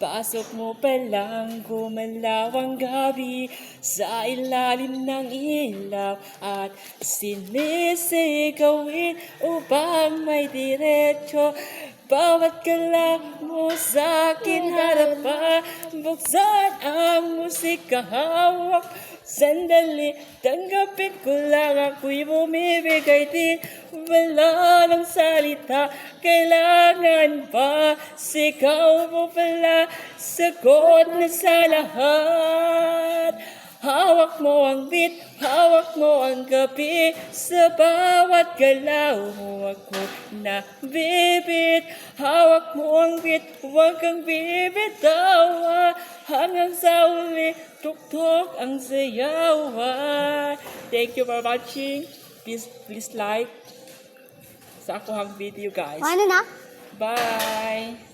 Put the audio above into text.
Pasok mo pa lang gumalaw ang gabi sa ilalim ng ilaw at sinisigawin upang may diretso. Bawat galaw mo sa akin harapan, buksan ang musika hawak. Sandali, tanggapin ko lang ako'y bumibigay din. Wala ng salita, kailangan pa sigaw mo pala, sagot na sa lahat. Hawak mo ang beat, hawak mo ang gabi, sa bawat galaw mo ako nabibit. Hawak mo ang beat, huwag kang bibitaw, hanggang sa uli, tuktok ang sayawan. Thank you for watching. Please like sa akohang video, guys. Ano na? Bye!